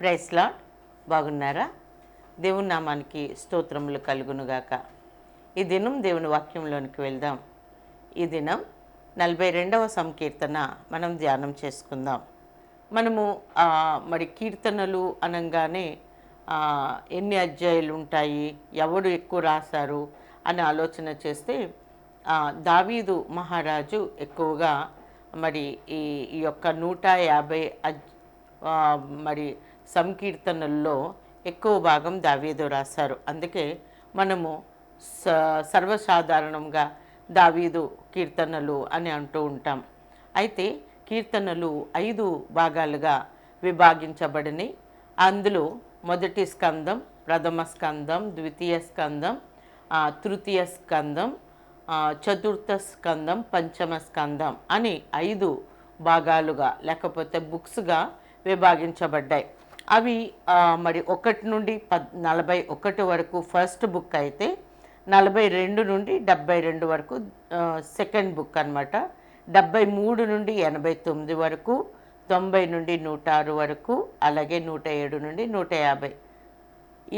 Price lord. బాగున్నారా? దేవుని నామానికి స్తోత్రములు కలుగునుగాక. ఈ దినం దేవుని వాక్యంలోనికి వెళ్దాం. ఈ దినం 42వ సంకీర్తన మనం ధ్యానం చేసుకుందాం. మనము మరి కీర్తనలు అనగానే ఎన్ని అధ్యాయులు ఉంటాయి, ఎవడు ఎక్కువ రాశారు అని ఆలోచన చేస్తే దావీదు మహారాజు ఎక్కువగా మరి ఈ యొక్క 150 మరి సంకీర్తనల్లో ఎక్కువ భాగం దావీదు రాశారు. అందుకే మనము సర్వసాధారణంగా దావీదు కీర్తనలు అని అంటూ ఉంటాం. అయితే కీర్తనలు 5 భాగాలుగా విభాగించబడినాయి. అందులో మొదటి స్కందం, ప్రథమ స్కందం, ద్వితీయ స్కందం, తృతీయ స్కందం, చతుర్థ స్కందం, పంచమ స్కందం అని 5 భాగాలుగా లేకపోతే బుక్స్గా విభాగించబడ్డాయి. అవి మరి 1 నుండి 41 వరకు ఫస్ట్ బుక్ అయితే, 42 నుండి 72 వరకు సెకండ్ బుక్ అన్నమాట. 73 నుండి 89 వరకు, 90 నుండి 106 వరకు, అలాగే 107 నుండి 150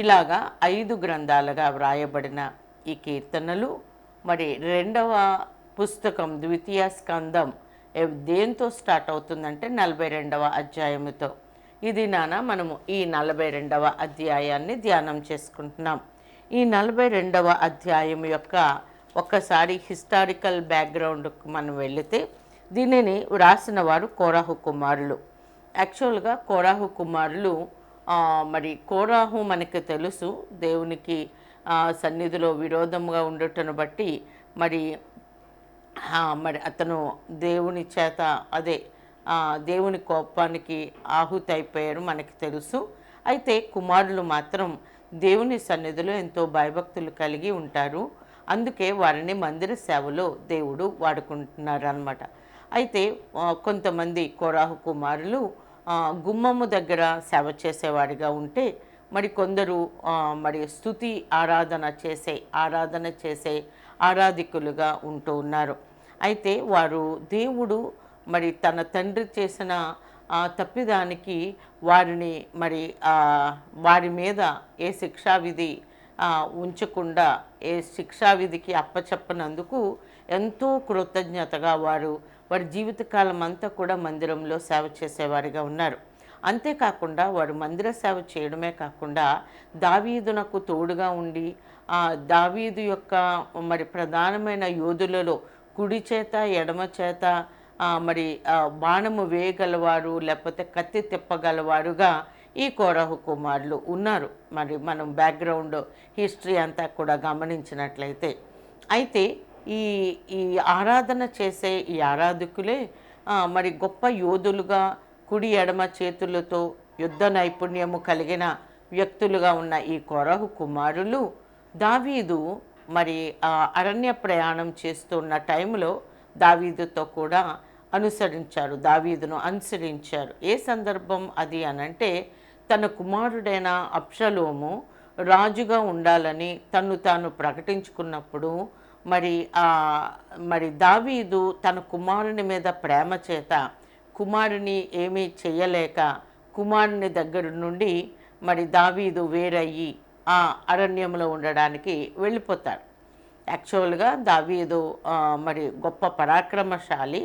ఇలాగా 5 గ్రంథాలుగా వ్రాయబడిన ఈ కీర్తనలు మరి 2వ పుస్తకం ద్వితీయ స్కందం దేంతో స్టార్ట్ అవుతుందంటే 42వ అధ్యాయముతో. ఇది మనము ఈ 42వ అధ్యాయాన్ని ధ్యానం చేసుకుంటున్నాం. ఈ 42వ అధ్యాయం యొక్క ఒక్కసారి హిస్టారికల్ బ్యాక్గ్రౌండ్కి మనం వెళితే, దీనిని వ్రాసిన వారు కోరాహు కుమారులు. యాక్చువల్గా కోరాహు కుమారులు మరి కోరాహు మనకి తెలుసు దేవునికి సన్నిధిలో విరోధంగా ఉండటను బట్టి మరి అతను దేవుని చేత దేవుని కోపానికి ఆహుతి అయిపోయారు మనకి తెలుసు. అయితే కుమారులు మాత్రం దేవుని సన్నిధిలో ఎంతో భయభక్తులు కలిగి ఉంటారు. అందుకే వారిని మందిర సేవలో దేవుడు వాడుకుంటున్నారు అన్నమాట. అయితే కొంతమంది కోరాహు కుమారులు గుమ్మము దగ్గర సేవ చేసేవాడిగా ఉంటే, మరి కొందరు మరి స్తుతి ఆరాధన చేసే ఆరాధికులుగా ఉంటూ ఉన్నారు. అయితే వారు దేవుడు మరి తన తండ్రి చేసిన తప్పిదానికి వారిని మరి వారి మీద ఏ శిక్షావిధి ఉంచకుండా ఏ శిక్షావిధికి అప్పచెప్పనందుకు ఎంతో కృతజ్ఞతగా వారి జీవితకాలం అంతా కూడా మందిరంలో సేవ చేసేవారిగా ఉన్నారు. అంతేకాకుండా వారు మందిర సేవ చేయడమే కాకుండా దావీదునకు తోడుగా ఉండి దావీదు యొక్క మరి ప్రధానమైన యోధులలో కుడి చేత ఎడమ చేత మరి బాణము వేయగలవారు లేకపోతే కత్తి తిప్పగలవారుగా ఈ కోరాహు కుమారులు ఉన్నారు. మరి మనం బ్యాక్గ్రౌండ్ హిస్టరీ అంతా కూడా గమనించినట్లయితే, అయితే ఈ ఆరాధన చేసే ఈ ఆరాధకులే మరి గొప్ప యోధులుగా కుడి ఎడమ చేతులతో యుద్ధ నైపుణ్యము కలిగిన వ్యక్తులుగా ఉన్న ఈ కోరాహు కుమారులు దావీదు మరి అరణ్య ప్రయాణం చేస్తున్న టైంలో దావీదుతో కూడా దావీదును అనుసరించారు. ఏ సందర్భం అది అనంటే, తన కుమారుడైన అబ్షలోము రాజుగా ఉండాలని తాను ప్రకటించుకున్నప్పుడు మరి దావీదు తన కుమారుని మీద ప్రేమ చేత కుమారుని ఏమీ చేయలేక కుమారుని దగ్గర నుండి మరి దావీదు వేరయ్యి ఆ అరణ్యంలో ఉండడానికి వెళ్ళిపోతాడు. యాక్చువల్గా దావీదు మరి గొప్ప పరాక్రమశాలి.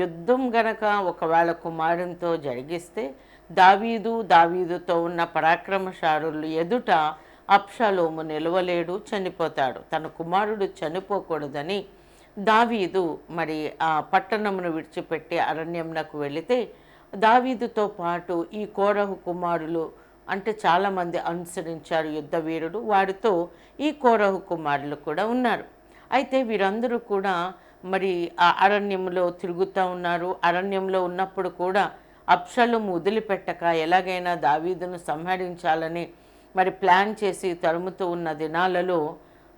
యుద్ధం గనక ఒకవేళ కుమారునితో జరిగిస్తే దావీదుతో ఉన్న పరాక్రమశాలులు ఎదుట అబ్షలోము నిలవలేడు, చనిపోతాడు. తన కుమారుడు చనిపోకూడదని దావీదు మరి ఆ పట్టణమును విడిచిపెట్టి అరణ్యంకు వెళితే, దావీదుతో పాటు ఈ కోరహు కుమారులు అంటే చాలామంది అనుసరించారు యుద్ధ వీరుడు. వారితో ఈ కోరహు కుమారులు కూడా ఉన్నారు. అయితే వీరందరూ కూడా మరి ఆ అరణ్యంలో తిరుగుతూ ఉన్నారు. అరణ్యంలో ఉన్నప్పుడు కూడా అబ్షలోము వదిలిపెట్టక ఎలాగైనా దావీదును సంహరించాలని మరి ప్లాన్ చేసి తరుముతూ ఉన్న దినాలలో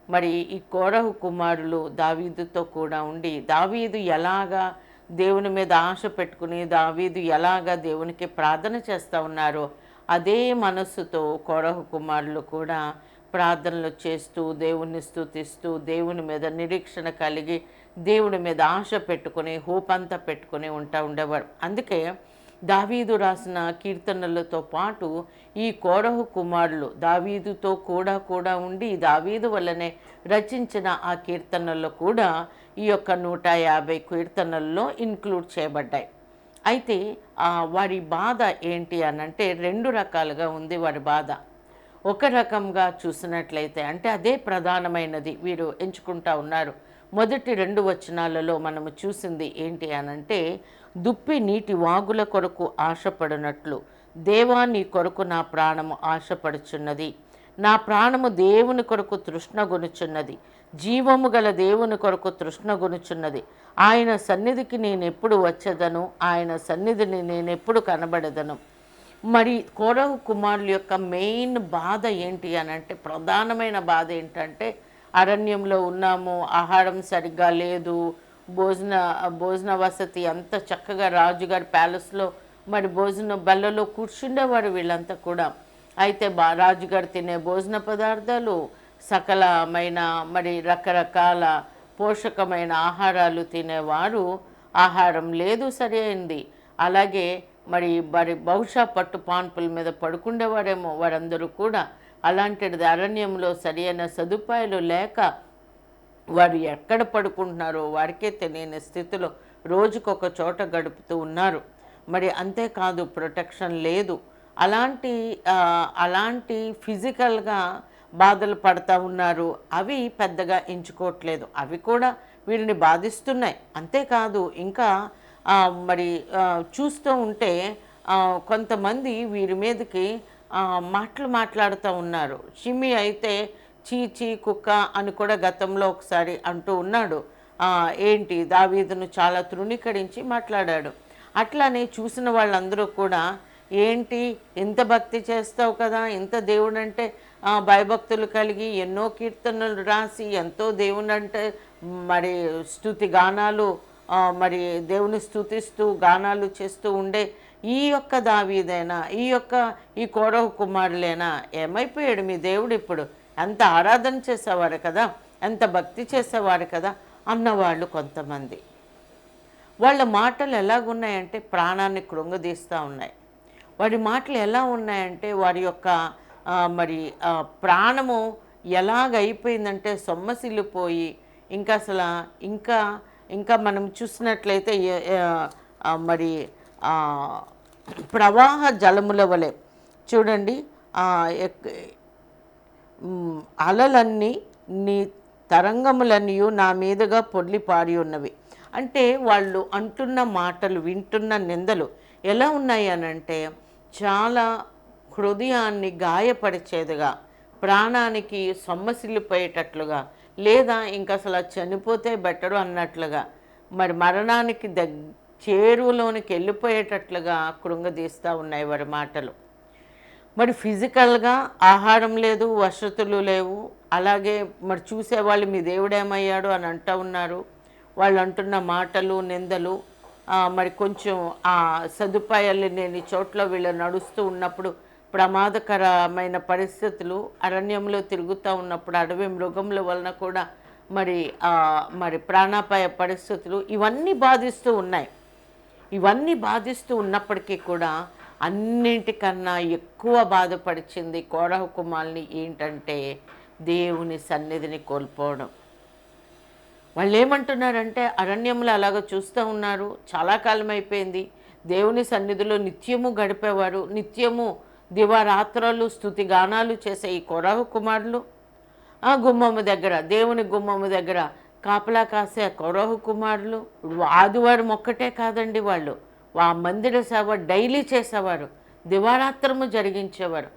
మరి ఈ కోరహు కుమారులు దావీదుతో కూడా ఉండి, దావీదు ఎలాగా దేవుని మీద ఆశ పెట్టుకుని దావీదు ఎలాగా దేవునికి ప్రార్థన చేస్తూ ఉన్నారో అదే మనస్సుతో కోరహు కుమారులు కూడా ప్రార్థనలు చేస్తూ దేవుణ్ణి స్తుతిస్తూ దేవుని మీద నిరీక్షణ కలిగి దేవుడి మీద ఆశ పెట్టుకుని హోప్ అంతా పెట్టుకుని ఉండేవారు. అందుకే దావీదు రాసిన కీర్తనలతో పాటు ఈ కోరహు కుమారులు దావీదుతో కూడా ఉండి దావీదు వల్లనే రచించిన ఆ కీర్తనల్లో కూడా ఈ యొక్క 150 కీర్తనల్లో ఇన్క్లూడ్ చేయబడ్డాయి. అయితే వారి బాధ ఏంటి అనంటే 2 రకాలుగా ఉంది వారి బాధ. ఒక రకంగా చూసినట్లయితే అంటే అదే ప్రధానమైనది వీరు ఎంచుకుంటా ఉన్నారు. మొదటి 2 వచనాలలో మనము చూసింది ఏంటి అనంటే, దుప్పి నీటి వాగుల కొరకు ఆశపడినట్లు దేవా నీ కొరకు నా ప్రాణము ఆశపడుచున్నది, నా ప్రాణము దేవుని కొరకు తృష్ణగొనుచున్నది, జీవము గల దేవుని కొరకు తృష్ణగొనుచున్నది. ఆయన సన్నిధికి నేనెప్పుడు వచ్చేదను, ఆయన సన్నిధిని నేనెప్పుడు కనబడదను. మరి కోరహు కుమారుల యొక్క మెయిన్ బాధ ఏంటి అనంటే, ప్రధానమైన బాధ ఏంటంటే, అరణ్యంలో ఉన్నాము, ఆహారం సరిగ్గా లేదు, భోజన వసతి అంత చక్కగా రాజుగారి ప్యాలెస్లో మరి భోజన బల్లలో కూర్చుండేవారు వీళ్ళంతా కూడా. అయితే రాజుగారు తినే భోజన పదార్థాలు సకలమైన మరి రకరకాల పోషకమైన ఆహారాలు తినేవారు, ఆహారం లేదు సరి అయింది. అలాగే మరి బహుశా పట్టు పాన్పుల మీద పడుకుండేవారేమో వారందరూ కూడా. అలాంటిది అరణ్యంలో సరైన సదుపాయాలు లేక వారు ఎక్కడ పడుకుంటున్నారో వారికే తెలియని స్థితిలో రోజుకొక చోట గడుపుతూ ఉన్నారు. మరి అంతేకాదు ప్రొటెక్షన్ లేదు. అలాంటి ఫిజికల్గా బాధలు పడుతూ ఉన్నారు. అవి పెద్దగా ఎంచుకోవట్లేదు, అవి కూడా వీరిని బాధిస్తున్నాయి. అంతేకాదు ఇంకా మరి చూస్తూ ఉంటే కొంతమంది వీరి మీదకి మాట్లాడుతూ ఉన్నారు. షిమి అయితే చీచీ కుక్క అని కూడా గతంలో ఒకసారి అంటూ ఉన్నాడు. ఏంటి దావీదును చాలా తృణీకరించి మాట్లాడాడు. అట్లానే చూసిన వాళ్ళందరూ కూడా ఏంటి ఇంత భక్తి చేస్తావు కదా, ఇంత దేవుడంటే భయభక్తులు కలిగి ఎన్నో కీర్తనలు రాసి ఎంతో దేవుడంటే మరి స్తుతి గానాలు మరి దేవుని స్తుతిస్తూ గానాలు చేస్తూ ఉండే ఈ యొక్క దావీదైనా ఈ కోరహు కుమారులేనా ఏమైపోయాడు మీ దేవుడు? ఇప్పుడు ఎంత ఆరాధన చేసేవారు కదా, ఎంత భక్తి చేసేవారు కదా అన్నవాళ్ళు కొంతమంది. వాళ్ళ మాటలు ఎలాగున్నాయంటే ప్రాణాన్ని కృంగదీస్తూ ఉన్నాయి. వారి మాటలు ఎలా ఉన్నాయంటే వారి యొక్క మరి ప్రాణము ఎలాగైపోయిందంటే సొమ్మసిల్లిపోయి ఇంకా అసలు ఇంకా మనం చూసినట్లయితే మరి ప్రవాహ జలముల వలె చూడండి, అలలన్నీ నీ తరంగములన్నీ నా మీదుగా పొర్లి పారి ఉన్నవి. అంటే వాళ్ళు అంటున్న మాటలు, వింటున్న నిందలు ఎలా ఉన్నాయి అనంటే చాలా హృదయాన్ని గాయపరిచేదిగా, ప్రాణానికి సొమ్మసిల్లిపోయేటట్లుగా, లేదా ఇంకా అసలు చనిపోతే బెటరు అన్నట్లుగా, మరి మరణానికి చేరువలోనికి వెళ్ళిపోయేటట్లుగా కృంగదీస్తూ ఉన్నాయి వారి మాటలు. మరి ఫిజికల్గా ఆహారం లేదు, వసతులు లేవు. అలాగే మరి చూసేవాళ్ళు మీ దేవుడేమయ్యాడు అని అంటూ ఉన్నారు. వాళ్ళు అంటున్న మాటలు, నిందలు, మరి కొంచెం సదుపాయాలు లేని చోట్ల వీళ్ళు నడుస్తూ ఉన్నప్పుడు ప్రమాదకరమైన పరిస్థితులు, అరణ్యంలో తిరుగుతూ ఉన్నప్పుడు అడవి మృగముల వలన కూడా మరి ప్రాణాపాయ పరిస్థితులు ఇవన్నీ బాధిస్తూ ఉన్నాయి. ఇవన్నీ బాధిస్తూ ఉన్నప్పటికీ కూడా అన్నింటికన్నా ఎక్కువ బాధపరిచింది కోరహు కుమారుని ఏంటంటే దేవుని సన్నిధిని కోల్పోవడం. వాళ్ళు ఏమంటున్నారంటే అరణ్యంలో అలాగ చూస్తూ ఉన్నారు, చాలా కాలం అయిపోయింది, దేవుని సన్నిధిలో నిత్యము గడిపేవారు, నిత్యము దివారాత్రాలు స్తుతి గానాలు చేసే ఈ కోరహు కుమారులు గుమ్మము దగ్గర, దేవుని గుమ్మము దగ్గర కాపలా కాసే కోరహు కుమారులు ఆదివారం ఒక్కటే కాదండి, వాళ్ళు మందిర సేవ డైలీ చేసేవారు, దివారాత్రము జరిగించేవారు.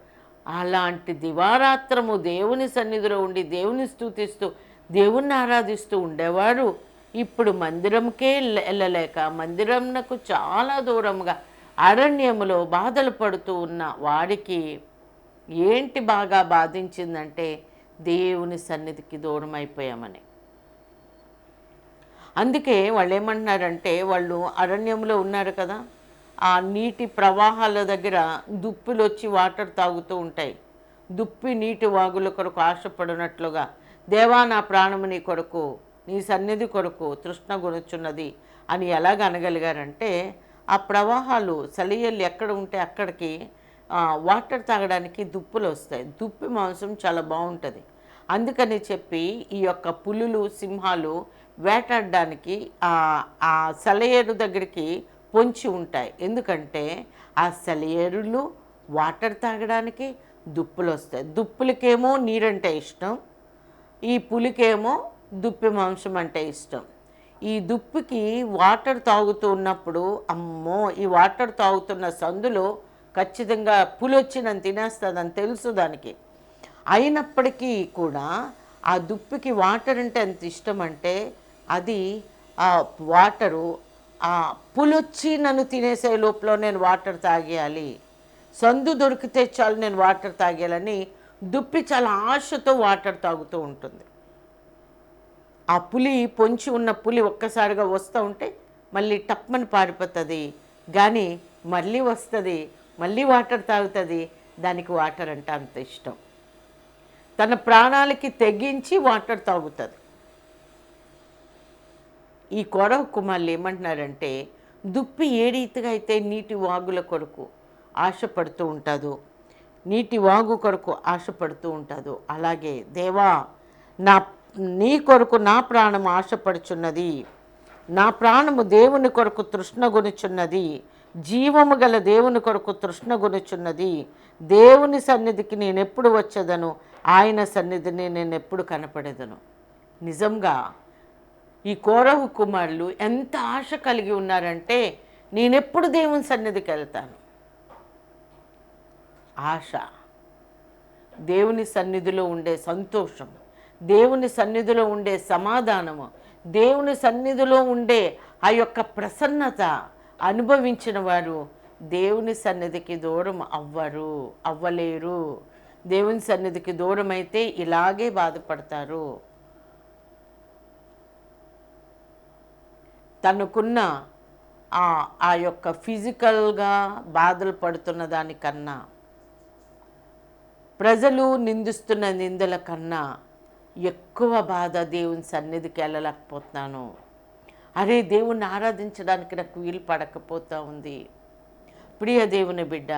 అలాంటి దివారాత్రము దేవుని సన్నిధిలో ఉండి దేవుని స్తుతిస్తూ దేవుణ్ణి ఆరాధిస్తూ ఉండేవారు ఇప్పుడు మందిరంకే వెళ్ళలేక మందిరంకు చాలా దూరంగా అరణ్యములో బాధలు పడుతూ ఉన్న వారికి ఏంటి బాగా బాధించిందంటే దేవుని సన్నిధికి దూరం అయిపోయామని. అందుకే వాళ్ళు ఏమంటున్నారంటే, వాళ్ళు అరణ్యంలో ఉన్నారు కదా, ఆ నీటి ప్రవాహాల దగ్గర దుప్పిలు వచ్చి వాటర్ తాగుతూ ఉంటాయి. దుప్పి నీటి వాగుల కొరకు ఆశపడినట్లుగా దేవా నా ప్రాణము నీ కొరకు, నీ సన్నిధి కొరకు తృష్ణ గునుచున్నది అని ఎలాగ అనగలిగారంటే ఆ ప్రవాహాలు సెలయేళ్ళు ఎక్కడ ఉంటే అక్కడికి వాటర్ తాగడానికి దుప్పులు వస్తాయి. దుప్పి మాంసం చాలా బాగుంటుంది. అందుకని చెప్పి ఈ యొక్క పులులు, సింహాలు వేటాడడానికి ఆ సెలయేరు దగ్గరికి పొంచి ఉంటాయి. ఎందుకంటే ఆ సెలయేరులు వాటర్ తాగడానికి దుప్పులు వస్తాయి. దుప్పులకేమో నీరంటే ఇష్టం, ఈ పులికేమో దుప్పి మాంసం అంటే ఇష్టం. ఈ దుప్పికి వాటర్ తాగుతూ ఉన్నప్పుడు అమ్మో ఈ వాటర్ తాగుతున్న సందులో ఖచ్చితంగా పులి వచ్చి నన్ను తినేస్తుందని తెలుసు దానికి. అయినప్పటికీ కూడా ఆ దుప్పికి వాటర్ అంటే ఎంత ఇష్టం అంటే అది ఆ వాటరు ఆ పులొచ్చి నన్ను తినేసే లోపల నేను వాటర్ తాగేయాలి, సందు దొరికితే చాలు నేను వాటర్ తాగేయాలని దుప్పి చాలా ఆశతో వాటర్ తాగుతూ ఉంటుంది. ఆ పులి పొంచి ఉన్న పులి ఒక్కసారిగా వస్తూ ఉంటే మళ్ళీ టప్మని పారిపోతుంది, కానీ మళ్ళీ వస్తుంది, మళ్ళీ వాటర్ తాగుతుంది. దానికి వాటర్ అంటే అంత ఇష్టం. తన ప్రాణాలకి తెగించి వాటర్ తాగుతుంది. ఈ కొరవ కుమారులు ఏమంటున్నారంటే దుప్పి ఏ రీతిగా అయితే నీటి వాగుల కొరకు ఆశపడుతూ ఉంటుందో, నీటి వాగు కొరకు ఆశపడుతూ ఉంటుందో, అలాగే దేవా నీ కొరకు నా ప్రాణం ఆశపడుచున్నది, నా ప్రాణము దేవుని కొరకు తృష్ణగొనుచున్నది, జీవము గల దేవుని కొరకు తృష్ణగొనుచున్నది. దేవుని సన్నిధికి నేను ఎప్పుడు వచ్చేదను, ఆయన సన్నిధిని నేను ఎప్పుడు కనపడేదను. నిజంగా ఈ కోరహు కుమారులు ఎంత ఆశ కలిగి ఉన్నారంటే నేనెప్పుడు దేవుని సన్నిధికి వెళ్తాను. ఆశ, దేవుని సన్నిధిలో ఉండే సంతోషం, దేవుని సన్నిధిలో ఉండే సమాధానము, దేవుని సన్నిధిలో ఉండే ఆ యొక్క ప్రసన్నత అనుభవించిన వారు దేవుని సన్నిధికి దూరం అవ్వలేరు. దేవుని సన్నిధికి దూరం అయితే ఇలాగే బాధపడతారు. తనకున్న ఆ యొక్క ఫిజికల్గా బాధలు పడుతున్న దానికన్నా, ప్రజలు నిందిస్తున్న నిందల కన్నా ఎక్కువ బాధ దేవుని సన్నిధికి వెళ్ళలేకపోతున్నాను, అరే దేవుణ్ణి ఆరాధించడానికి నాకు వీలు పడకపోతూ ఉంది. ప్రియ దేవుని బిడ్డ,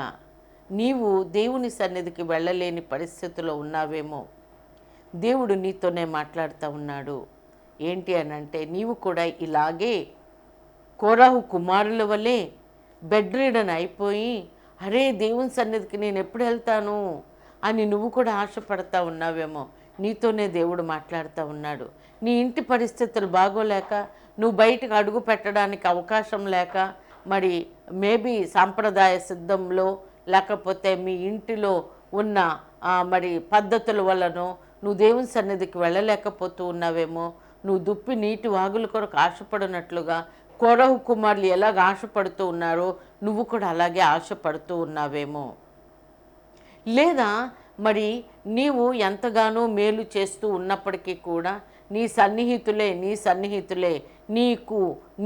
నీవు దేవుని సన్నిధికి వెళ్ళలేని పరిస్థితిలో ఉన్నావేమో. దేవుడు నీతోనే మాట్లాడుతూ ఉన్నాడు. ఏంటి అని అంటే నీవు కూడా ఇలాగే కోరహు కుమారుల వలె బెడ్ రీడన్ అయిపోయి అరే దేవుని సన్నిధికి నేను ఎప్పుడు వెళ్తాను అని నువ్వు కూడా ఆశపడతా ఉన్నావేమో. నీతోనే దేవుడు మాట్లాడుతూ ఉన్నాడు. నీ ఇంటి పరిస్థితులు బాగోలేక నువ్వు బయటకు అడుగు పెట్టడానికి అవకాశం లేక, మరి మేబీ సాంప్రదాయ సిద్ధంలో లేకపోతే మీ ఇంటిలో ఉన్న మరి పద్ధతుల వలనో నువ్వు దేవుని సన్నిధికి వెళ్ళలేకపోతూ ఉన్నావేమో. నువ్వు దుప్పి నీటి వాగుల కొరకు ఆశపడినట్లుగా కోరహు కుమారులు ఎలాగ ఆశపడుతూ ఉన్నారో నువ్వు కూడా అలాగే ఆశపడుతూ ఉన్నావేమో. లేదా మరి నీవు ఎంతగానో మేలు చేస్తూ ఉన్నప్పటికీ కూడా నీ సన్నిహితులే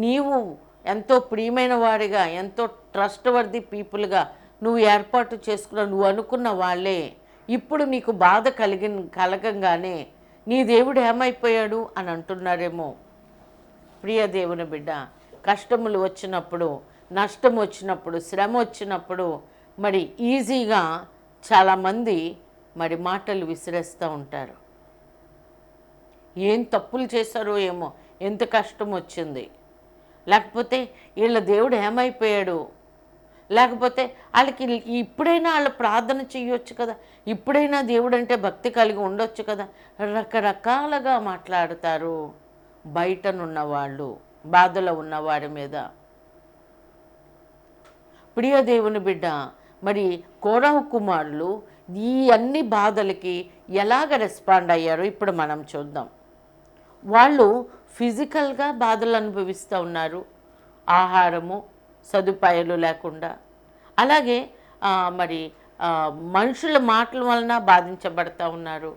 నీవు ఎంతో ప్రియమైన వారిగా, ఎంతో ట్రస్ట్వర్ది పీపుల్గా నువ్వు ఏర్పాటు చేసుకున్న నువ్వు అనుకున్న వాళ్ళే ఇప్పుడు నీకు బాధ కలగంగానే నీ దేవుడు ఏమైపోయాడు అని అంటున్నారేమో. ప్రియ దేవుని బిడ్డ, కష్టములు వచ్చినప్పుడు, నష్టం వచ్చినప్పుడు, శ్రమ వచ్చినప్పుడు మరి ఈజీగా చాలామంది మరి మాటలు విసిరేస్తూ ఉంటారు. ఏం తప్పులు చేశారో ఏమో, ఎంత కష్టం వచ్చింది, లేకపోతే వీళ్ళ దేవుడు ఏమైపోయాడు, లేకపోతే వాళ్ళకి ఇప్పుడైనా వాళ్ళు ప్రార్థన చేయొచ్చు కదా, ఇప్పుడైనా దేవుడు అంటే భక్తి కలిగి ఉండొచ్చు కదా, రకరకాలుగా మాట్లాడతారు బయటనున్న వాళ్ళు, బాధలో ఉన్నవారి మీద. ప్రియ దేవుని బిడ్డ, మరి కోరహు కుమారులు ఈ అన్ని బాధలకి ఎలాగ రెస్పాండ్ అయ్యారో ఇప్పుడు మనం చూద్దాం. వాళ్ళు ఫిజికల్గా బాధలు అనుభవిస్తూ ఉన్నారు, ఆహారము సదుపాయాలు లేకుండా. అలాగే మరి మనుషుల మాటల వలన బాధించబడతా ఉన్నారు,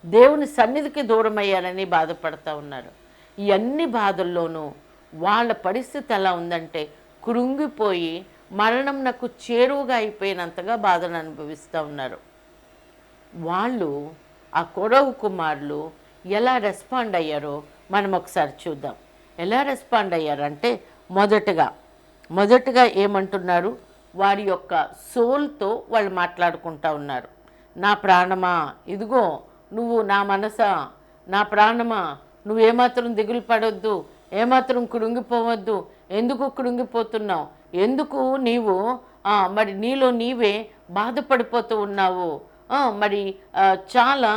దేవుని సన్నిధికి దూరం అయ్యారని బాధపడతా ఉన్నారు. ఈ అన్ని బాధల్లోనూ వాళ్ళ పరిస్థితి ఎలా ఉందంటే కృంగిపోయి మరణం నాకు చేరువుగా అయిపోయినంతగా బాధను అనుభవిస్తూ ఉన్నారు. వాళ్ళు ఆ కోరహు కుమారులు ఎలా రెస్పాండ్ అయ్యారో మనం ఒకసారి చూద్దాం. ఎలా రెస్పాండ్ అయ్యారంటే మొదటగా మొదటగా ఏమంటున్నారు, వారి యొక్క సోల్తో వాళ్ళు మాట్లాడుకుంటూ ఉన్నారు. నా ప్రాణమా, ఇదిగో నువ్వు, నా మనసా, నా ప్రాణమా, నువ్వు ఏమాత్రం దిగులు పడొద్దు, ఏమాత్రం కృంగిపోవద్దు. ఎందుకు కృంగిపోతున్నావు, ఎందుకు నీవు మరి నీలో నీవే బాధపడిపోతూ ఉన్నావు, మరి చాలా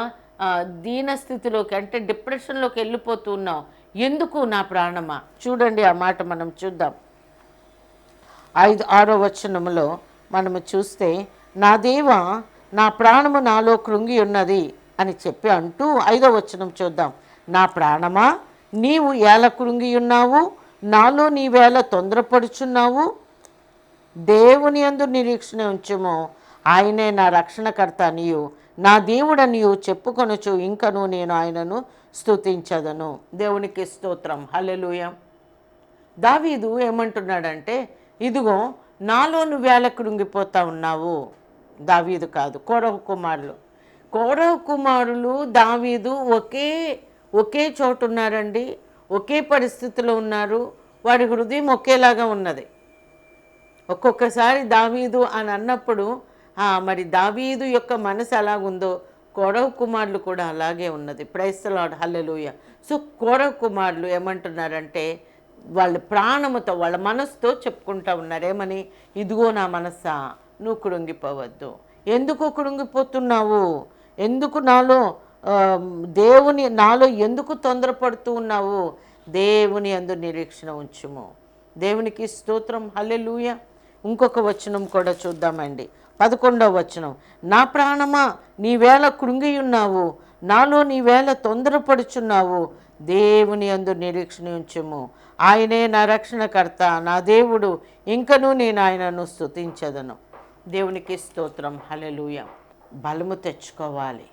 దీనస్థితిలోకి అంటే డిప్రెషన్లోకి వెళ్ళిపోతూ ఉన్నావు, ఎందుకు నా ప్రాణమా. చూడండి ఆ మాట మనం చూద్దాం. 6వ వచనములో మనము చూస్తే, నా దేవ నా ప్రాణము నాలో కృంగి ఉన్నది అని చెప్పి అంటూ 5వ వచనం చూద్దాం. నా ప్రాణమా నీవు ఏల కృంగి ఉన్నావు, నాలో నీవేళ తొందరపడుచున్నావు. దేవుని యందు నిరీక్షణ ఉంచుము, ఆయనే నా రక్షణకర్త అనియు నా దేవుడనియు చెప్పుకొనుచు ఇంకను నేను ఆయనను స్తుతించదను. దేవునికి స్తోత్రం, హల్లెలూయా. దావీదు ఏమంటున్నాడంటే, ఇదిగో నాలో నువ్వేళ కృంగిపోతా ఉన్నావు. దావీదు కాదు, కోరహు కుమారులు. కోరహు కుమారులు దావీదు ఒకే చోటు ఉన్నారండి, ఒకే పరిస్థితిలో ఉన్నారు. వాడి హృదయం ఒకేలాగా ఉన్నది. ఒక్కొక్కసారి దావీదు అని అన్నప్పుడు మరి దావీదు యొక్క మనసు ఎలాగుందో కోరహు కుమారులు కూడా అలాగే ఉన్నది. Praise the Lord, hallelujah. So కోరహు కుమారులు ఏమంటున్నారంటే, వాళ్ళ ప్రాణముతో వాళ్ళ మనసుతో చెప్పుకుంటా ఉన్నారు. ఏమని, ఇదిగో నా మనసా నువ్వు కృంగిపోవద్దు. ఎందుకు కృంగిపోతున్నావు, ఎందుకు నాలో నాలో ఎందుకు తొందరపడుతూ ఉన్నావు, దేవుని యందు నిరీక్షణ ఉంచుము. దేవునికి స్తోత్రం, హల్లెలూయా. ఇంకొక వచనం కూడా చూద్దామండి, 11వ వచనం. నా ప్రాణమా నీవేళ కృంగి ఉన్నావు, నాలో నీవేళ తొందరపడుచున్నావు. దేవుని యందు నిరీక్షణ ఉంచుము, ఆయనే నా రక్షణకర్త, నా దేవుడు, ఇంకనూ నేను ఆయనను స్తుతించదను. దేవునికి స్తోత్రం, హల్లెలూయా. బలము తెచ్చుకోవాలి,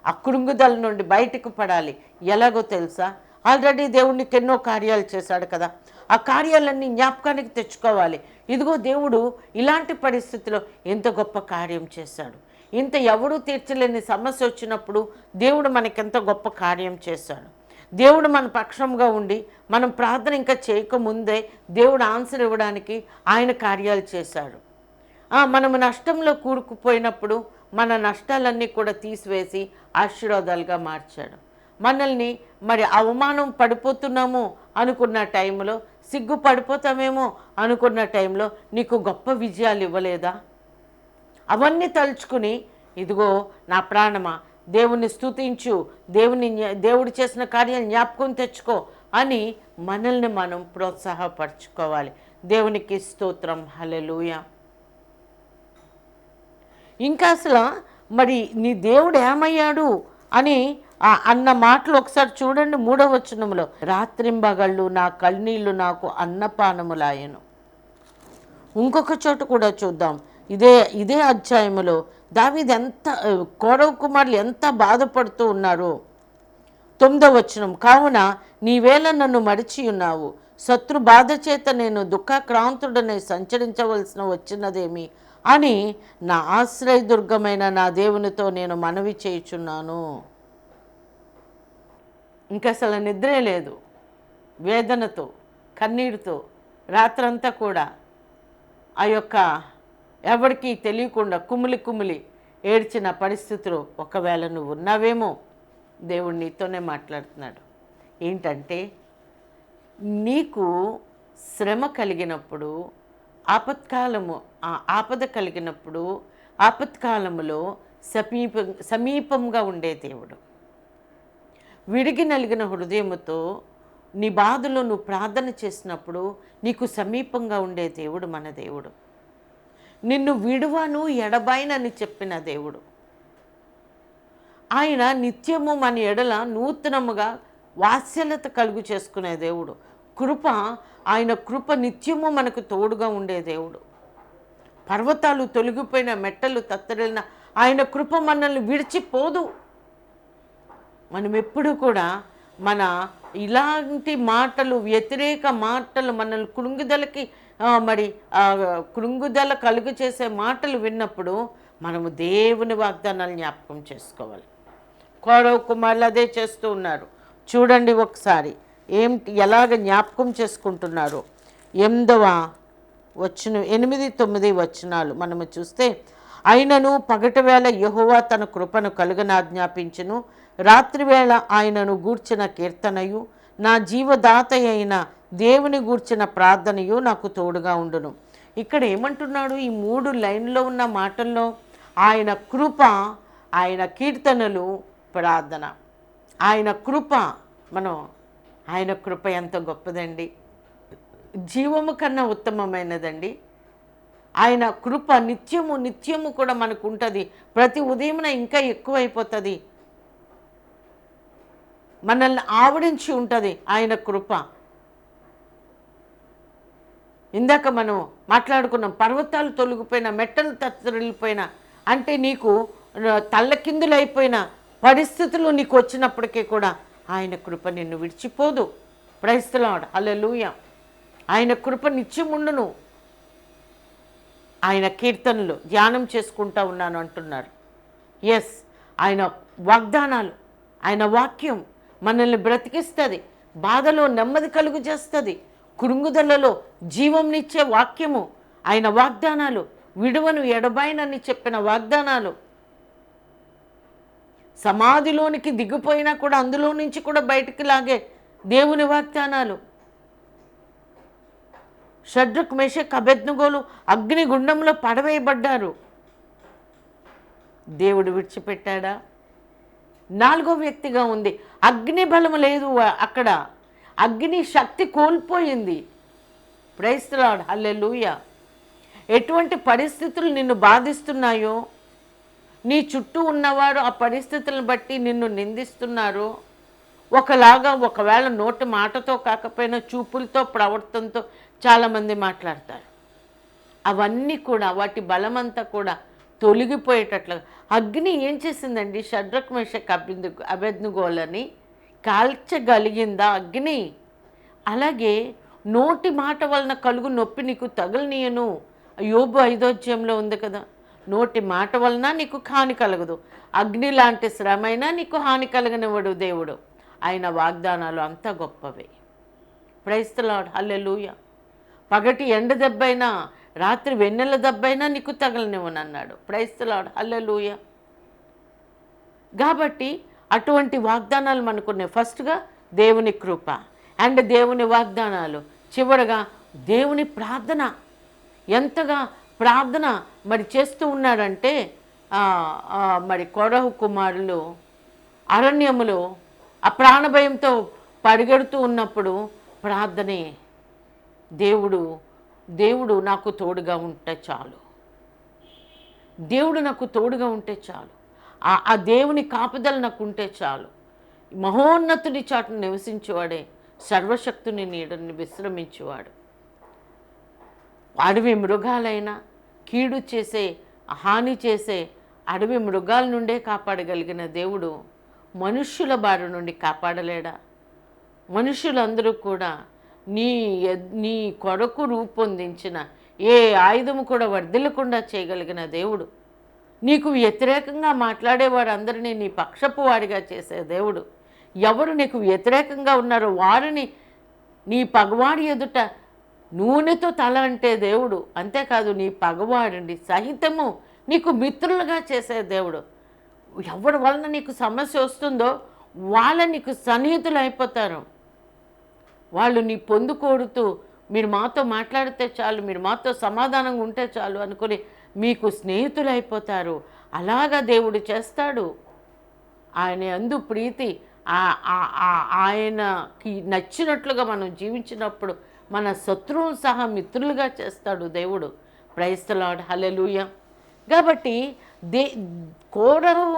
ఆ కృంగుదల నుండి బయటకు పడాలి. ఎలాగో తెలుసా, ఆల్రెడీ దేవుడికి ఎన్నో కార్యాలు చేశాడు కదా, ఆ కార్యాలన్నీ జ్ఞాపకానికి తెచ్చుకోవాలి. ఇదిగో దేవుడు ఇలాంటి పరిస్థితిలో ఎంత గొప్ప కార్యం చేశాడు, ఇంత ఎవడూ తీర్చలేని సమస్య వచ్చినప్పుడు దేవుడు మనకెంత గొప్ప కార్యం చేశాడు. దేవుడు మన పక్షంగా ఉండి మనం ప్రార్థన ఇంకా చేయకముందే దేవుడు ఆన్సర్ ఇవ్వడానికి ఆయన కార్యాలు చేశాడు. మనము నష్టంలో కూరుకుపోయినప్పుడు మన నష్టాలన్నీ కూడా తీసివేసి ఆశీర్వాదాలుగా మార్చాడు. మనల్ని మరి అవమానం పడిపోతున్నాము అనుకున్న టైంలో, సిగ్గు పడిపోతామేమో అనుకున్న టైంలో నీకు గొప్ప విజయాలు ఇవ్వలేదా? అవన్నీ తలుచుకుని, ఇదిగో నా ప్రాణమా దేవుని స్తుతించు, దేవుడు చేసిన కార్యాలు జ్ఞాపకం తెచ్చుకో అని మనల్ని మనం ప్రోత్సాహపరచుకోవాలి. దేవునికి స్తోత్రం, హల్లెలూయా. ఇంకా అసలు మరి నీ దేవుడు ఏమయ్యాడు అని అన్న మాటలు ఒకసారి చూడండి. 3వ వచనంలో, రాత్రింబగళ్ళు నా కన్నీళ్లు నాకు అన్నపానములాయను. ఇంకొక చోట కూడా చూద్దాం, ఇదే అధ్యాయములో దావీదు కోరహు కుమారులు ఎంత బాధపడుతూ ఉన్నారు. 9వ వచనం, కావున నీవేళ నన్ను మరిచి ఉన్నావు, శత్రు బాధ చేత నేను దుఃఖాక్రాంతుడనే సంచరించవలసిన వచ్చినదేమి అని నా ఆశ్రయదుర్గమైన నా దేవునితో నేను మనవి చేయుచున్నాను. ఇంకా అసలు నిద్రే లేదు, వేదనతో కన్నీటితో రాత్రంతా కూడా ఆ యొక్క ఎవరికి తెలియకుండా కుమిలి ఏడ్చిన పరిస్థితులు ఒకవేళ నువ్వు ఉన్నావేమో, దేవుడు నీతోనే మాట్లాడుతున్నాడు. ఏంటంటే, నీకు శ్రమ కలిగినప్పుడు, ఆపద కలిగినప్పుడు, ఆపత్కాలములో సమీపంగా ఉండే దేవుడు, విడిగి నలిగిన హృదయముతో నీ బాధలో నువ్వు ప్రార్థన చేసినప్పుడు నీకు సమీపంగా ఉండే దేవుడు మన దేవుడు. నిన్ను విడువను ఎడబాయనని చెప్పిన దేవుడు. ఆయన నిత్యము మన ఎడల నూతనముగా వాత్సల్యత కలుగు చేసుకునే దేవుడు. ఆయన కృప నిత్యము మనకు తోడుగా ఉండే దేవుడు. పర్వతాలు తొలగిపోయిన, మెట్టలు తత్తరిల్లిన ఆయన కృప మనల్ని విడిచిపోదు. మనం ఎప్పుడు కూడా మన ఇలాంటి మాటలు, వ్యతిరేక మాటలు, మనల్ని కృంగుదల కలుగు చేసే మాటలు విన్నప్పుడు మనము దేవుని వాగ్దానాలు జ్ఞాపకం చేసుకోవాలి. కోరహు కుమారులు అదే చేస్తూ ఉన్నారు. చూడండి ఒకసారి ఎలాగ జ్ఞాపకం చేసుకుంటున్నారు. 8వ 8, 9 వచనాలు మనము చూస్తే, అయినను పగటి వేళ యెహోవా తన కృపను కలుగనాజ్ఞాపించును, రాత్రివేళ ఆయనను గూర్చిన కీర్తనయు నా జీవదాత అయిన దేవుని గూర్చిన ప్రార్థనయు నాకు తోడుగా ఉండును. ఇక్కడ ఏమంటున్నాడు? ఈ 3 లైన్లో ఉన్న మాటల్లో ఆయన కృప, ఆయన కీర్తనలు, ప్రార్థన. ఆయన కృప, ఆయన కృప ఎంత గొప్పదండి, జీవము కన్నా ఉత్తమమైనదండి. ఆయన కృప నిత్యము నిత్యము కూడా మనకు ఉంటుంది. ప్రతి ఉదయమున ఇంకా ఎక్కువైపోతుంది, మనల్ని ఆవరించి ఉంటుంది ఆయన కృప. ఇందాక మనం మాట్లాడుకున్నాం, పర్వతాలు తొలగిపోయినా, మెట్టలు తత్తరిల్లిపోయినా, అంటే నీకు తల్లకిందులైపోయిన పరిస్థితులు నీకు వచ్చినప్పటికీ కూడా ఆయన కృప నిన్ను విడిచిపోదు. ప్రైజ్ ది లార్డ్, హల్లెలూయా. ఆయన కృప నిత్యముండును. ఆయన కీర్తనలు ధ్యానం చేసుకుంటా ఉన్నాను అంటున్నారు. ఎస్, ఆయన వాగ్దానాలు, ఆయన వాక్యం మనల్ని బ్రతికిస్తుంది, బాధలో నెమ్మది కలుగు చేస్తుంది, కృంగుదలలో జీవంనిచ్చే వాక్యము, ఆయన వాగ్దానాలు, విడువను ఎడబాయినని చెప్పిన వాగ్దానాలు, సమాధిలోనికి దిగిపోయినా కూడా అందులో నుంచి కూడా బయటికి లాగే దేవుని వాగ్దానాలు. షడ్రక్, మేషక్, అబేద్నెగోలు అగ్నిగుండంలో పడవేయబడ్డారు. దేవుడు విడిచిపెట్టాడా? 4వ వ్యక్తిగా ఉంది. అగ్ని బలము లేదు అక్కడ, అగ్ని శక్తి కోల్పోయింది. ప్రైజ్ ది లార్డ్, హల్లెలూయా. ఎటువంటి పరిస్థితులు నిన్ను బాధిస్తున్నాయో, నీ చుట్టూ ఉన్నవారు ఆ పరిస్థితులను బట్టి నిన్ను నిందిస్తున్నారు, ఒకవేళ నోటి మాటతో కాకపోయినా చూపులతో, ప్రవర్తనతో చాలామంది మాట్లాడతారు. అవన్నీ కూడా, వాటి బలమంతా కూడా తొలగిపోయేటట్లుగా అగ్ని ఏం చేసిందండి? షడ్రక్, మేషక్, అబేద్నెగోలని కాల్చగలిగిందా అగ్ని? అలాగే నోటి మాట వలన కలుగు నొప్పి నీకు తగలనీయను. యోబు 5వ అధ్యాయంలో ఉంది కదా, నోటి మాట వలన నీకు హాని కలగదు, అగ్ని లాంటి శ్రమైనా నీకు హాని కలగనివ్వడు దేవుడు. ఆయన వాగ్దానాలు అంత గొప్పవే. ప్రైజ్ ది లార్డ్, హల్లెలూయా. పగటి ఎండ దెబ్బైనా, రాత్రి వెన్నెల దెబ్బైనా నీకు తగలనివ్వనన్నాడు. ప్రైజ్ ది లార్డ్, హల్లెలూయా. కాబట్టి అటువంటి వాగ్దానాలు మనకున్నాయి. ఫస్ట్గా దేవుని కృప అండ్ దేవుని వాగ్దానాలు, చివరగా దేవుని ప్రార్థన. ఎంతగా ప్రార్థన చేస్తూ ఉన్నాడంటే, కోరహు కుమారులు అరణ్యములో ఆ ప్రాణభయంతో పరిగెడుతూ ఉన్నప్పుడు ప్రార్థనే, దేవుడు నాకు తోడుగా ఉంటే చాలు, దేవుడు నాకు తోడుగా ఉంటే చాలు, ఆ దేవుని కాపుదల నాకు ఉంటే చాలు. మహోన్నతుడి చాటును నివసించేవాడే సర్వశక్తుని నీడని విశ్రమించేవాడు. అడవి మృగాలైనా, కీడు చేసే, హాని చేసే అడవి మృగాల నుండే కాపాడగలిగిన దేవుడు మనుష్యుల బారి నుండి కాపాడలేడా? మనుషులందరూ కూడా నీ కొరకు రూపొందించిన ఏ ఆయుధము కూడా వర్ధిల్లకుండా చేయగలిగిన దేవుడు, నీకు వ్యతిరేకంగా మాట్లాడేవారందరినీ నీ పక్షపు వాడిగా చేసే దేవుడు, ఎవరు నీకు వ్యతిరేకంగా ఉన్నారో వారిని నీ పగవాడి ఎదుట నూనెతో తల అంటే దేవుడు. అంతేకాదు, నీ పగవాడిని సహితము నీకు మిత్రులుగా చేసే దేవుడు. ఎవరి వలన నీకు సమస్య వస్తుందో వాళ్ళ నీకు సన్నిహితులు అయిపోతారు. వాళ్ళు నీ పొందుకోడుతూ, మీరు మాతో మాట్లాడితే చాలు, మీరు మాతో సమాధానంగా ఉంటే చాలు అనుకుని మీకు స్నేహితులు అయిపోతారు. అలాగా దేవుడు చేస్తాడు. ఆయన యందు ప్రీతి, ఆయనకి నచ్చినట్లుగా మనం జీవించినప్పుడు మన శత్రువులు సహా మిత్రులుగా చేస్తాడు దేవుడు. ప్రైజ్ ది లార్డ్, హల్లెలూయా. కాబట్టి కోరహు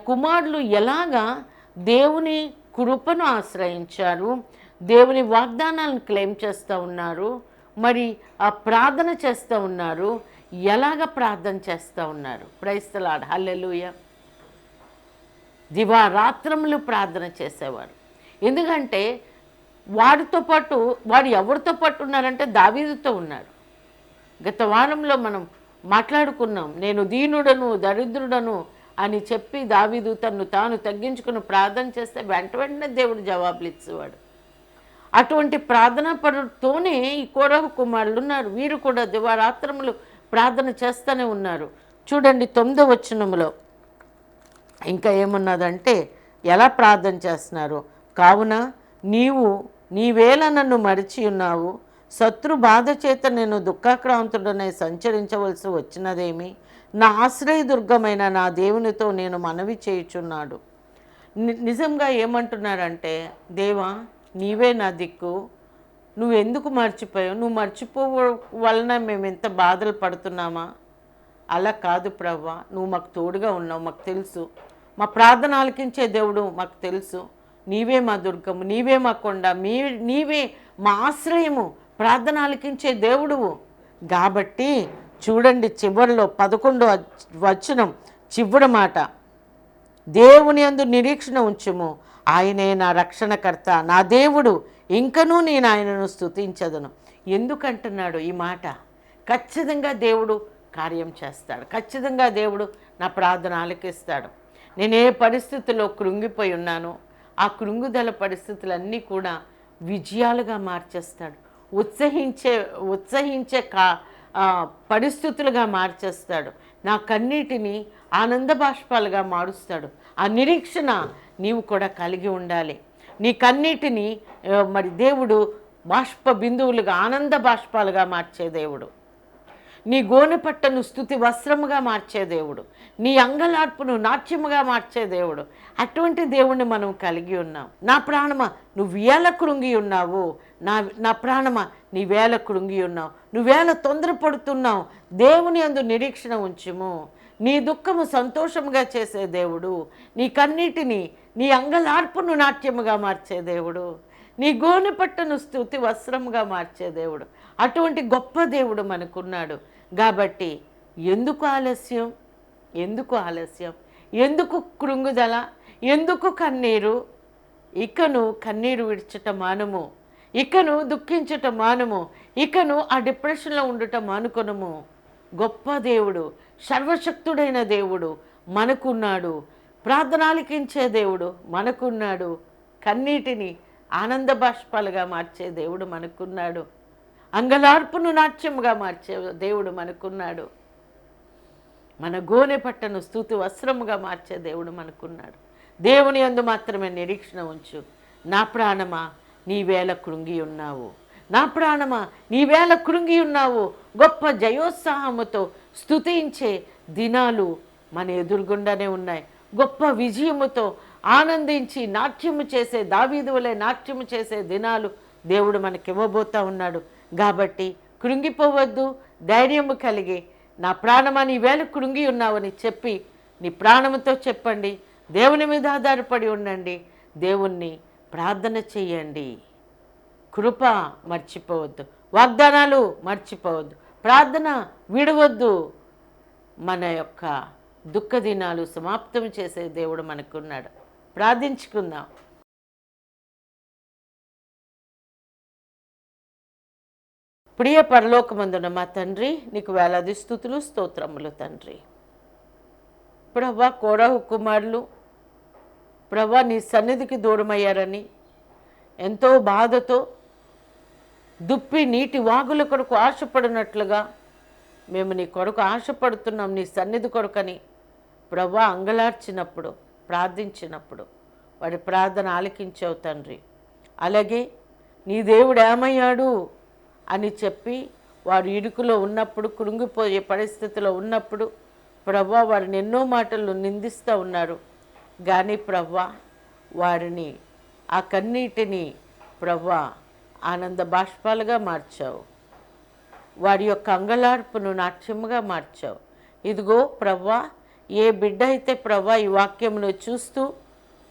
కుమారులు ఎలాగా దేవుని కృపను ఆశ్రయించారు, దేవుని వాగ్దానాలను క్లెయిమ్ చేస్తూ ఉన్నారు, మరి ఆ ప్రార్థన చేస్తూ ఉన్నారు, ఎలాగ ప్రార్థన చేస్తూ ఉన్నారు. ప్రైజ్ ది లార్డ్, హల్లెలూయా. దివారాత్రములు ప్రార్థన చేసేవారు. ఎందుకంటే వాడితో పాటు, వాడు ఎవరితో పాటు ఉన్నారంటే దావీదుతో ఉన్నారు. గత వారంలో మనం మాట్లాడుకున్నాం, నేను దీనుడను దరిద్రుడను అని చెప్పి దావీదు తన్ను తాను తగ్గించుకుని ప్రార్థన చేస్తే వెంటనే దేవుడు జవాబులు ఇచ్చేవాడు. అటువంటి ప్రార్థనా పరుతోనే ఈ కోరహు కుమారులు ఉన్నారు. వీరు కూడా దివారాత్రములు ప్రార్థన చేస్తూనే ఉన్నారు. చూడండి 9వ వచనములో ఇంకా ఏమున్నదంటే ఎలా ప్రార్థన చేస్తున్నారు. కావున నీవేళ నన్ను మరిచి ఉన్నావు, శత్రు బాధ చేత నేను దుఃఖాక్రాంతుడనై సంచరించవలసి వచ్చినదేమి, నా ఆశ్రయదుర్గమైన నా దేవునితో నేను మనవి చేయుచున్నాడు. నిజంగా ఏమంటున్నారంటే, దేవా నీవే నా దిక్కు, నువ్వెందుకు మర్చిపోయావు, నువ్వు మర్చిపోవ వలన మేము ఎంత బాధలు పడుతున్నామా? అలా కాదు ప్రభువా, నువ్వు మాకు తోడుగా ఉన్నావు, మాకు తెలుసు. మా ప్రార్థన ఆలకించే దేవుడు మాకు తెలుసు. నీవే మా దుర్గము, నీవే మా కొండ, నీవే మా ఆశ్రయము, ప్రార్థన ఆలకించే దేవుడువు. కాబట్టి చూడండి చివరిలో 11వ వచనం చివరి మాట, దేవుని యందు నిరీక్షణ ఉంచుము, ఆయనే నా రక్షణకర్త, నా దేవుడు, ఇంకనూ నేను ఆయనను స్తుతించదను. ఎందుకంటున్నాడు ఈ మాట? ఖచ్చితంగా దేవుడు కార్యం చేస్తాడు. ఖచ్చితంగా దేవుడు నా ప్రార్థన ఆలకిస్తాడు. నేను ఏ పరిస్థితుల్లో కృంగిపోయి ఉన్నానో ఆ కృంగుదల పరిస్థితులన్నీ కూడా విజయాలుగా మార్చేస్తాడు. ఉత్సహించే పరిస్థితులుగా మార్చేస్తాడు. నా కన్నీటిని ఆనంద బాష్పాలుగా మారుస్తాడు. ఆ నిరీక్షణ నీవు కూడా కలిగి ఉండాలి. నీ కన్నీటిని మరి దేవుడు బాష్ప బిందువులుగా ఆనంద బాష్పాలుగా మార్చే దేవుడు. నీ గోనెపట్టను స్తుతి వస్త్రముగా మార్చే దేవుడు. నీ అంగలార్పును నాట్యముగా మార్చే దేవుడు. అటువంటి దేవుణ్ణి మనం కలిగి ఉన్నాం. నా ప్రాణమా నువ్వేళ కృంగి ఉన్నావు, నా ప్రాణమా నీవేళ కృంగి ఉన్నావు, నువ్వేళ తొందరపడుతున్నావు, దేవుని యందు నిరీక్షణ ఉంచుము. నీ దుఃఖము సంతోషముగా చేసే దేవుడు, నీ కన్నీటిని నీ అంగలార్పును నాట్యముగా మార్చే దేవుడు, నీ గోనెపట్టను స్తుతి వస్త్రముగా మార్చే దేవుడు. అటువంటి గొప్ప దేవుడు మనకున్నాడు. కాబట్టి ఎందుకు ఆలస్యం, ఎందుకు కృంగుదల, ఎందుకు కన్నీరు? ఇకను కన్నీరు విడిచట మానుము, ఇకను దుఃఖించట మానుము, ఇకను ఆ డిప్రెషన్లో ఉండట మానుకొనుము. గొప్ప దేవుడు, సర్వశక్తుడైన దేవుడు మనకున్నాడు. ప్రార్థనాలకించే దేవుడు మనకున్నాడు. కన్నీటిని ఆనంద బాష్పాలుగా మార్చే దేవుడు మనకున్నాడు. అంగలార్పును నాట్యముగా మార్చే దేవుడు మనకున్నాడు. మన గోనె పట్టను స్తుతి వస్త్రముగా మార్చే దేవుడు మనకున్నాడు. దేవుని యందు మాత్రమే నిరీక్షణ ఉంచు. నా ప్రాణమా నీవేళ కృంగి ఉన్నావు, నా ప్రాణమా నీవేళ కృంగి ఉన్నావు. గొప్ప జయోత్సాహముతో స్తుతించే దినాలు మన ఎదురుగుండానే ఉన్నాయి. గొప్ప విజయముతో ఆనందించి నాట్యము చేసే, దావీదు వలె నాట్యము చేసే దినాలు దేవుడు మనకివ్వబోతా ఉన్నాడు. కాబట్టి కృంగిపోవద్దు, ధైర్యము కలిగి నా ప్రాణమా నీవేళ కృంగి ఉన్నావని చెప్పి నీ ప్రాణముతో చెప్పండి. దేవుని మీద ఆధారపడి ఉండండి. దేవుణ్ణి ప్రార్థన చేయండి. కృప మర్చిపోవద్దు, వాగ్దానాలు మర్చిపోవద్దు, ప్రార్థన విడవద్దు. మన యొక్క దుఃఖ దినాలు సమాప్తం చేసే దేవుడు మనకున్నాడు. ప్రార్థించుకుందాం. ప్రియ పరలోకమందున మా తండ్రి, నీకు వేలాది స్తుతులు స్తోత్రములు తండ్రి. ప్రభా, కోరహు కుమారులు ప్రభా నీ సన్నిధికి దూరమయ్యారని ఎంతో బాధతో దుప్పి నీటి వాగుల కొరకు ఆశపడినట్లుగా మేము నీ కొరకు ఆశపడుతున్నాం. నీ సన్నిధి కొరకని ప్రభా అంగలార్చినప్పుడు, ప్రార్థించినప్పుడు వాడి ప్రార్థన ఆలకించావు తండ్రి. అలాగే నీ దేవుడు ఏమయ్యాడు అని చెప్పి వారు ఇరుకులో ఉన్నప్పుడు, కృంగిపోయే పరిస్థితిలో ఉన్నప్పుడు ప్రభా వారిని ఎన్నో మాటలు నిందిస్తూ ఉన్నారు. కానీ ప్రభా వారిని ఆ కన్నీటిని ప్రభా ఆనంద బాష్పాలుగా మార్చావు. వారి యొక్క అంగలార్పును నాట్యముగా మార్చావు. ఇదిగో ప్రభా, ఏ బిడ్డ అయితే ప్రభా ఈ వాక్యమును చూస్తూ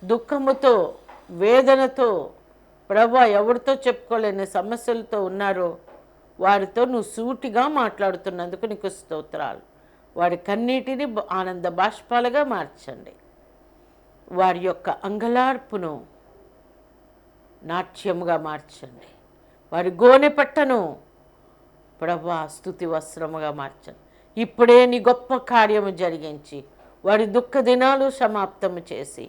దుఃఖముతో, వేదనతో ప్రభా ఎవరితో చెప్పుకోలేని సమస్యలతో ఉన్నారో వారితో నువ్వు సూటిగా మాట్లాడుతున్నందుకు నీకు స్తోత్రాలు. వారి కన్నీటిని ఆనంద బాష్పాలుగా మార్చండి. వారి యొక్క అంగలార్పును నాట్యముగా మార్చండి. వారి గోనె పట్టను ప్రభా స్తుతి వస్త్రముగా మార్చండి. ఇప్పుడే నీ గొప్ప కార్యము జరిగించి వారి దుఃఖ దినాలు సమాప్తము చేసి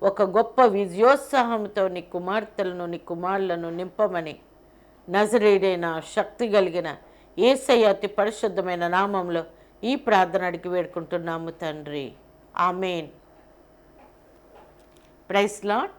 ఒక గొప్ప విజయోత్సాహంతో నీ కుమార్తెలను నీ కుమారులను నింపమని నజరేయుడైన శక్తి కలిగిన యేసయ్య అతి పరిశుద్ధమైన నామంలో ఈ ప్రార్థన అడిగి వేడుకుంటున్నాము తండ్రి. ఆమేన్. Praise lord.